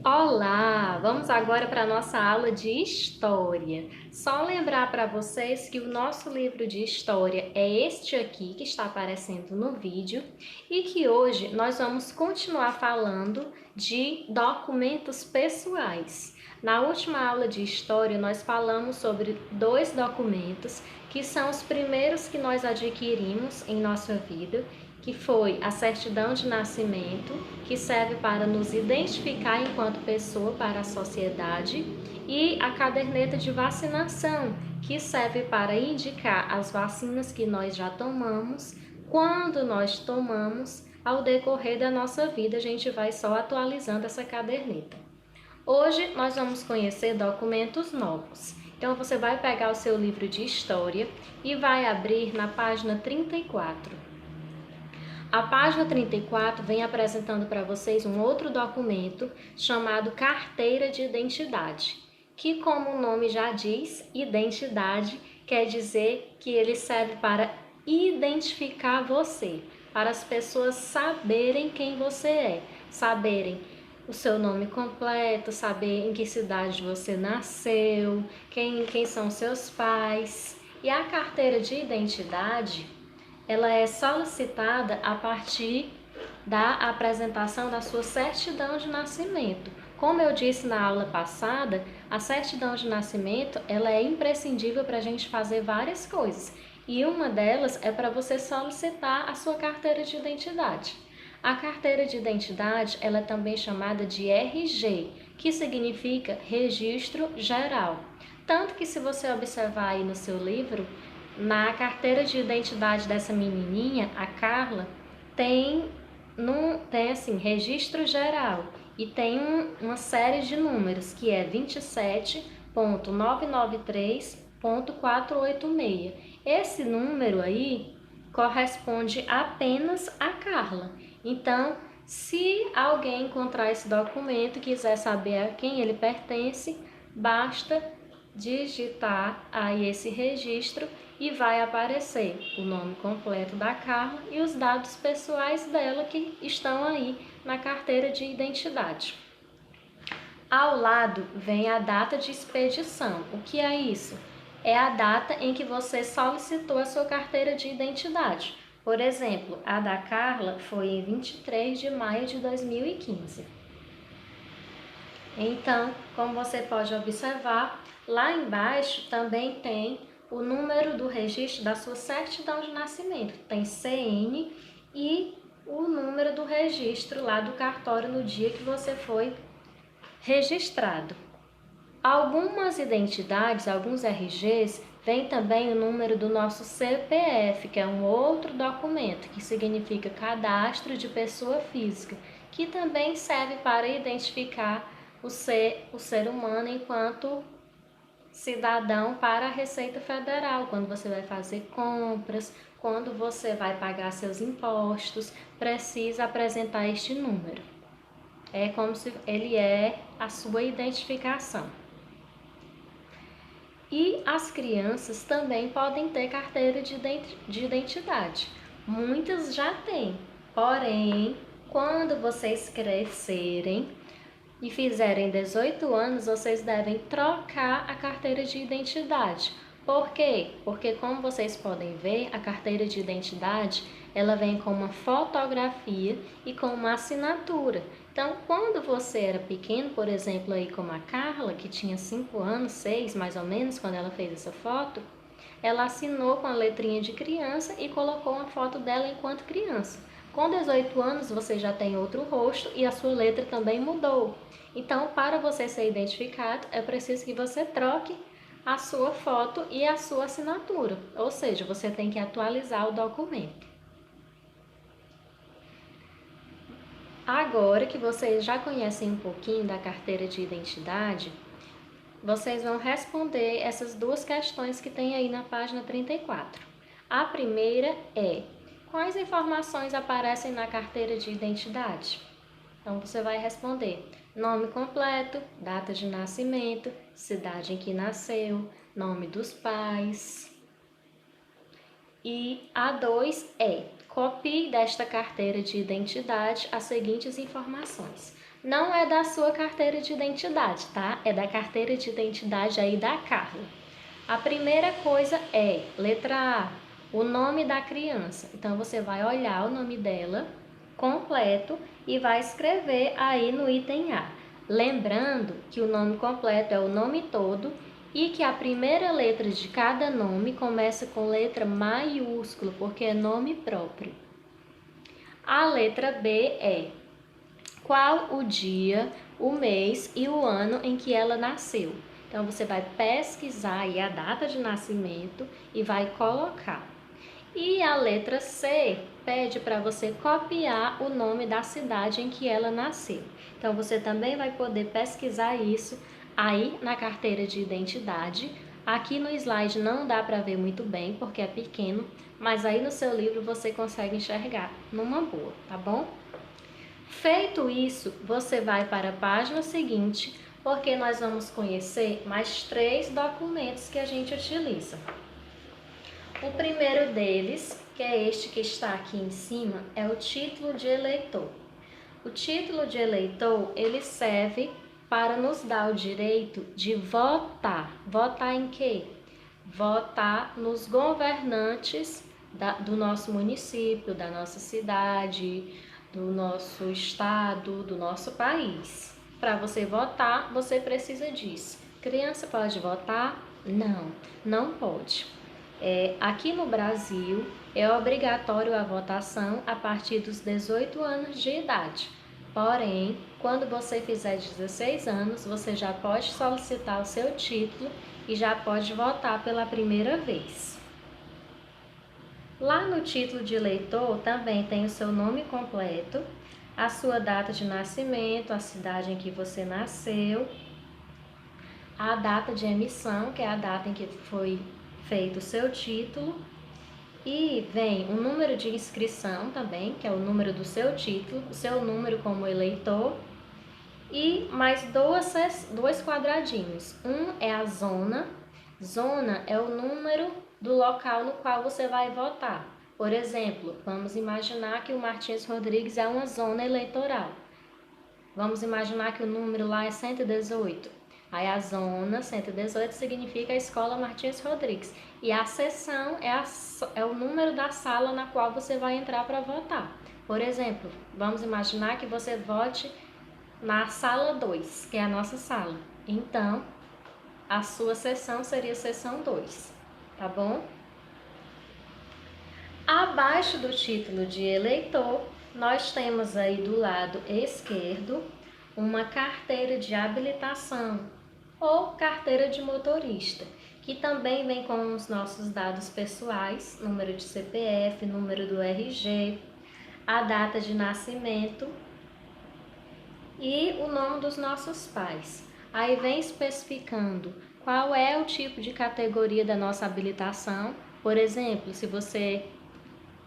Olá! Vamos agora para a nossa aula de História. Só lembrar para vocês que o nosso livro de História é este aqui que está aparecendo no vídeo e que hoje nós vamos continuar falando de documentos pessoais. Na última aula de História nós falamos sobre dois documentos que são os primeiros que nós adquirimos em nossa vida, que foi a certidão de nascimento, que serve para nos identificar enquanto pessoa para a sociedade, e a caderneta de vacinação, que serve para indicar as vacinas que nós já tomamos, quando nós tomamos, ao decorrer da nossa vida, a gente vai só atualizando essa caderneta. Hoje nós vamos conhecer documentos novos. Então você vai pegar o seu livro de história e vai abrir na página 34. A página 34 vem apresentando para vocês um outro documento chamado Carteira de Identidade, que, como o nome já diz, identidade quer dizer que ele serve para identificar você, para as pessoas saberem quem você é, saberem o seu nome completo, saber em que cidade você nasceu, quem são seus pais. E a carteira de identidade ela é solicitada a partir da apresentação da sua certidão de nascimento. Como eu disse na aula passada, a certidão de nascimento ela é imprescindível para a gente fazer várias coisas. E uma delas é para você solicitar a sua carteira de identidade. A carteira de identidade ela é também chamada de RG, que significa Registro Geral. Tanto que se você observar aí no seu livro, na carteira de identidade dessa menininha, a Carla, tem assim, registro geral e tem uma série de números que é 27.993.486. Esse número aí corresponde apenas a Carla. Então, se alguém encontrar esse documento e quiser saber a quem ele pertence, basta digitar aí esse registro e vai aparecer o nome completo da Carla e os dados pessoais dela que estão aí na carteira de identidade. Ao lado vem a data de expedição. O que é isso? É a data em que você solicitou a sua carteira de identidade. Por exemplo, a da Carla foi em 23 de maio de 2015. Então, como você pode observar, lá embaixo também tem o número do registro da sua certidão de nascimento. Tem CN e o número do registro lá do cartório no dia que você foi registrado. Algumas identidades, alguns RGs, vem também o número do nosso CPF, que é um outro documento que significa Cadastro de Pessoa Física, que também serve para identificar o ser humano enquanto cidadão para a Receita Federal, quando você vai fazer compras, quando você vai pagar seus impostos, precisa apresentar este número. É como se ele é a sua identificação. E as crianças também podem ter carteira de identidade. Muitas já têm, porém, quando vocês crescerem e fizerem 18 anos, vocês devem trocar a carteira de identidade. Por quê? Porque, como vocês podem ver, a carteira de identidade ela vem com uma fotografia e com uma assinatura. Então, quando você era pequeno, por exemplo, aí como a Carla, que tinha 5 anos, 6 mais ou menos, quando ela fez essa foto, ela assinou com a letrinha de criança e colocou uma foto dela enquanto criança. Com 18 anos, você já tem outro rosto e a sua letra também mudou. Então, para você ser identificado, é preciso que você troque a sua foto e a sua assinatura, ou seja, você tem que atualizar o documento. Agora que vocês já conhecem um pouquinho da carteira de identidade, vocês vão responder essas duas questões que tem aí na página 34. A primeira é: quais informações aparecem na carteira de identidade? Então você vai responder nome completo, data de nascimento, cidade em que nasceu, nome dos pais. E a 2 é: copie desta carteira de identidade as seguintes informações: Não é da sua carteira de identidade, tá? É da carteira de identidade aí da Carla. A primeira coisa é, letra A, o nome da criança. Então, você vai olhar o nome dela completo e vai escrever aí no item A. Lembrando que o nome completo é o nome todo e que a primeira letra de cada nome começa com letra maiúscula, porque é nome próprio. A letra B é qual o dia, o mês e o ano em que ela nasceu. Então, você vai pesquisar aí a data de nascimento e vai colocar. E a letra C pede para você copiar o nome da cidade em que ela nasceu. Então, você também vai poder pesquisar isso aí na carteira de identidade. Aqui no slide não dá para ver muito bem porque é pequeno, mas aí no seu livro você consegue enxergar numa boa, tá bom? Feito isso, você vai para a página seguinte, porque nós vamos conhecer mais 3 documentos que a gente utiliza. O primeiro deles, que é este que está aqui em cima, é o título de eleitor. O título de eleitor, ele serve para nos dar o direito de votar. Votar em quê? Votar nos governantes do nosso município, da nossa cidade, do nosso estado, do nosso país. Para você votar, você precisa disso. Criança pode votar? Não, não pode. Aqui no Brasil, é obrigatório a votação a partir dos 18 anos de idade. Porém, quando você fizer 16 anos, você já pode solicitar o seu título e já pode votar pela primeira vez. Lá no título de eleitor também tem o seu nome completo, a sua data de nascimento, a cidade em que você nasceu, a data de emissão, que é a data em que foi feito o seu título, e vem o número de inscrição também, que é o número do seu título, o seu número como eleitor, e mais dois quadradinhos. Um é a zona. Zona é o número do local no qual você vai votar. Por exemplo, vamos imaginar que o Martins Rodrigues é uma zona eleitoral. Vamos imaginar que o número lá é 118. Aí a zona 118 significa a Escola Martins Rodrigues. E a seção é o número da sala na qual você vai entrar para votar. Por exemplo, vamos imaginar que você vote na sala 2, que é a nossa sala. Então, a sua seção seria seção 2, tá bom? Abaixo do título de eleitor, nós temos aí do lado esquerdo uma carteira de habilitação ou carteira de motorista, que também vem com os nossos dados pessoais, número de CPF, número do RG, a data de nascimento e o nome dos nossos pais. Aí vem especificando qual é o tipo de categoria da nossa habilitação. Por exemplo, se você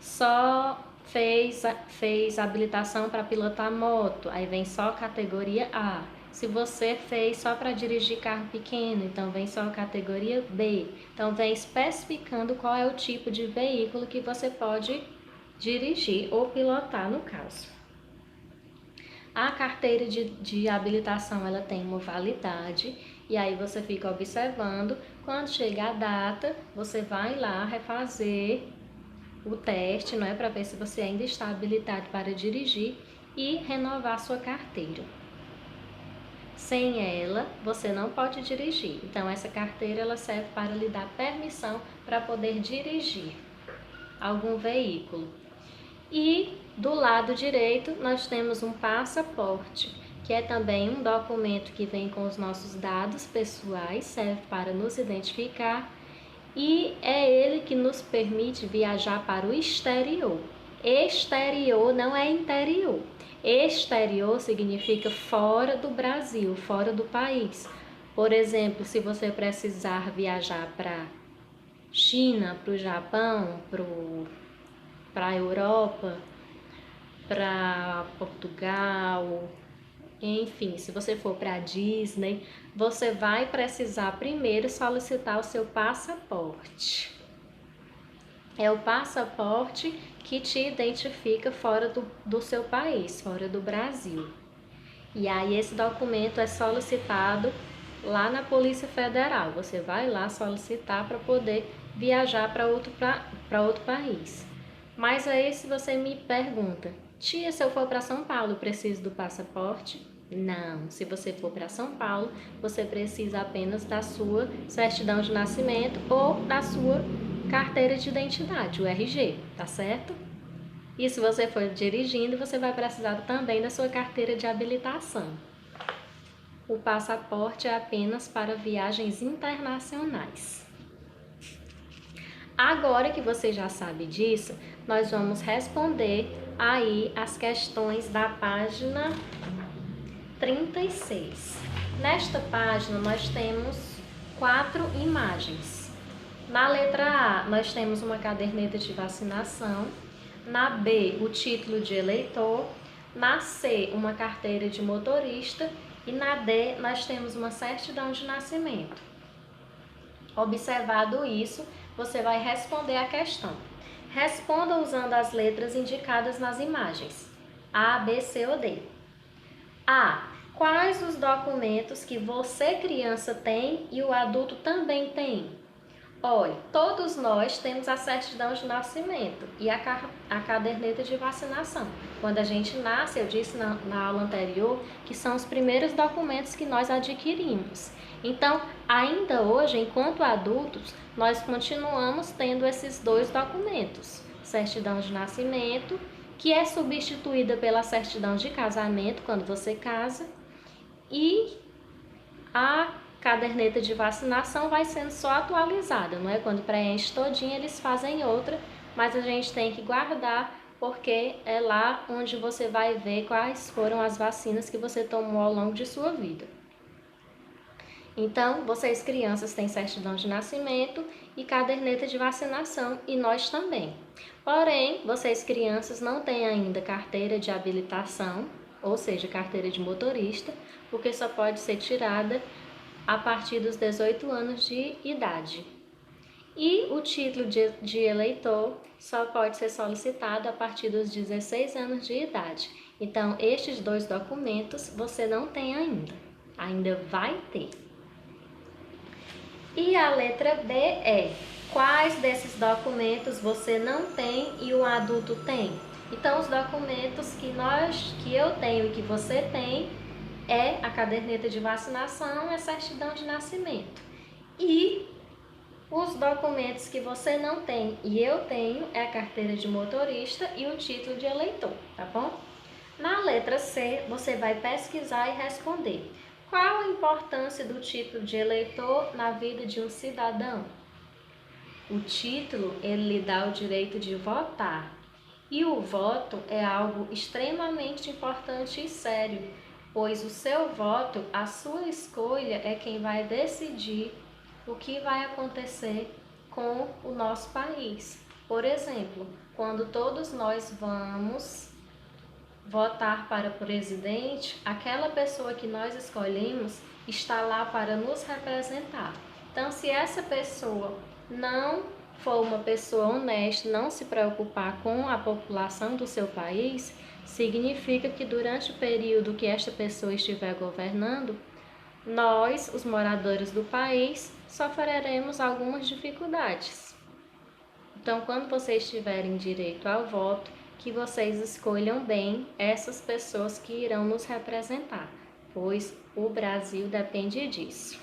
só fez habilitação para pilotar moto, aí vem só categoria A. Se você fez só para dirigir carro pequeno, então vem só categoria B. Então vem especificando qual é o tipo de veículo que você pode dirigir ou pilotar no caso. A carteira de habilitação ela tem uma validade e aí você fica observando. Quando chegar a data, você vai lá refazer o teste, não é, para ver se você ainda está habilitado para dirigir e renovar sua carteira. Sem ela, você não pode dirigir. Então, essa carteira ela serve para lhe dar permissão para poder dirigir algum veículo. E do lado direito, nós temos um passaporte, que é também um documento que vem com os nossos dados pessoais, serve para nos identificar e é ele que nos permite viajar para o exterior. Exterior não é interior. Exterior significa fora do Brasil, fora do país. Por exemplo, se você precisar viajar para China, para o Japão, para a Europa, para Portugal, enfim, se você for para a Disney, você vai precisar primeiro solicitar o seu passaporte. É o passaporte que te identifica fora do seu país, fora do Brasil. E aí esse documento é solicitado lá na Polícia Federal. Você vai lá solicitar para poder viajar para outro país. Mas aí se você me pergunta, tia, se eu for para São Paulo, preciso do passaporte? Não, se você for para São Paulo, você precisa apenas da sua certidão de nascimento ou da sua carteira de identidade, o RG, tá certo? E se você for dirigindo, você vai precisar também da sua carteira de habilitação. O passaporte é apenas para viagens internacionais. Agora que você já sabe disso, nós vamos responder aí as questões da página 36. Nesta página nós temos 4 imagens. Na letra A, nós temos uma caderneta de vacinação. Na B, o título de eleitor. Na C, uma carteira de motorista. E na D, nós temos uma certidão de nascimento. Observado isso, você vai responder a questão. Responda usando as letras indicadas nas imagens. A, B, C ou D. A. Quais os documentos que você, criança, tem e o adulto também tem? Olha, todos nós temos a certidão de nascimento e a caderneta de vacinação. Quando a gente nasce, eu disse na aula anterior, que são os primeiros documentos que nós adquirimos. Então, ainda hoje, enquanto adultos, nós continuamos tendo esses 2 documentos. Certidão de nascimento, que é substituída pela certidão de casamento, quando você casa, e a caderneta de vacinação vai sendo só atualizada, não é? Quando preenche todinha, eles fazem outra, mas a gente tem que guardar, porque é lá onde você vai ver quais foram as vacinas que você tomou ao longo de sua vida. Então, vocês crianças têm certidão de nascimento e caderneta de vacinação, e nós também. Porém, vocês crianças não têm ainda carteira de habilitação, ou seja, carteira de motorista, porque só pode ser tirada a partir dos 18 anos de idade. E o título de eleitor só pode ser solicitado a partir dos 16 anos de idade. Então, estes 2 documentos você não tem ainda vai ter. E a letra B é: quais desses documentos você não tem e o adulto tem? Então, os documentos que eu tenho e que você tem é a caderneta de vacinação e a certidão de nascimento. E os documentos que você não tem e eu tenho é a carteira de motorista e o título de eleitor, tá bom? Na letra C, você vai pesquisar e responder. Qual a importância do título de eleitor na vida de um cidadão? O título, ele lhe dá o direito de votar. E o voto é algo extremamente importante e sério, pois o seu voto, a sua escolha é quem vai decidir o que vai acontecer com o nosso país. Por exemplo, quando todos nós vamos votar para presidente, aquela pessoa que nós escolhemos está lá para nos representar. Então, se essa pessoa não for uma pessoa honesta, não se preocupar com a população do seu país, significa que durante o período que esta pessoa estiver governando, nós, os moradores do país, sofreremos algumas dificuldades. Então, quando vocês tiverem direito ao voto, que vocês escolham bem essas pessoas que irão nos representar, pois o Brasil depende disso.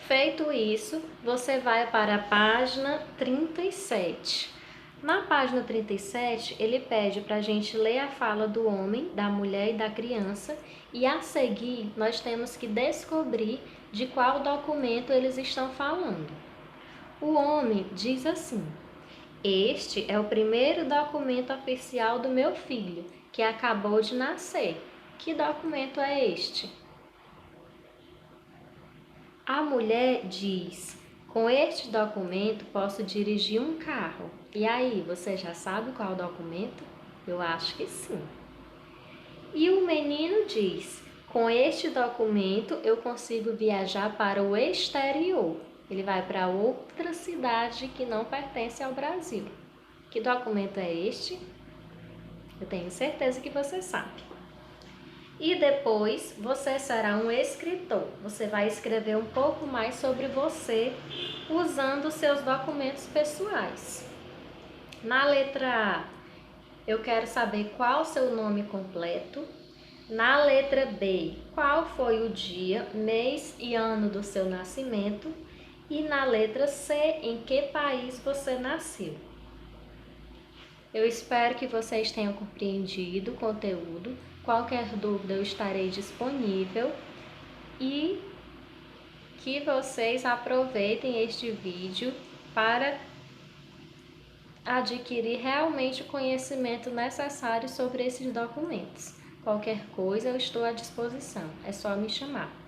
Feito isso, você vai para a página 37. Na página 37, ele pede para a gente ler a fala do homem, da mulher e da criança, e a seguir nós temos que descobrir de qual documento eles estão falando. O homem diz assim: este é o primeiro documento oficial do meu filho, que acabou de nascer. Que documento é este? A mulher diz: com este documento posso dirigir um carro. E aí, você já sabe qual é o documento? Eu acho que sim. E o menino diz: com este documento eu consigo viajar para o exterior. Ele vai para outra cidade que não pertence ao Brasil. Que documento é este? Eu tenho certeza que você sabe. E depois você será um escritor. Você vai escrever um pouco mais sobre você usando seus documentos pessoais. Na letra A, eu quero saber qual o seu nome completo. Na letra B, qual foi o dia, mês e ano do seu nascimento. E na letra C, em que país você nasceu. Eu espero que vocês tenham compreendido o conteúdo. Qualquer dúvida eu estarei disponível e que vocês aproveitem este vídeo para adquirir realmente o conhecimento necessário sobre esses documentos. Qualquer coisa eu estou à disposição, é só me chamar.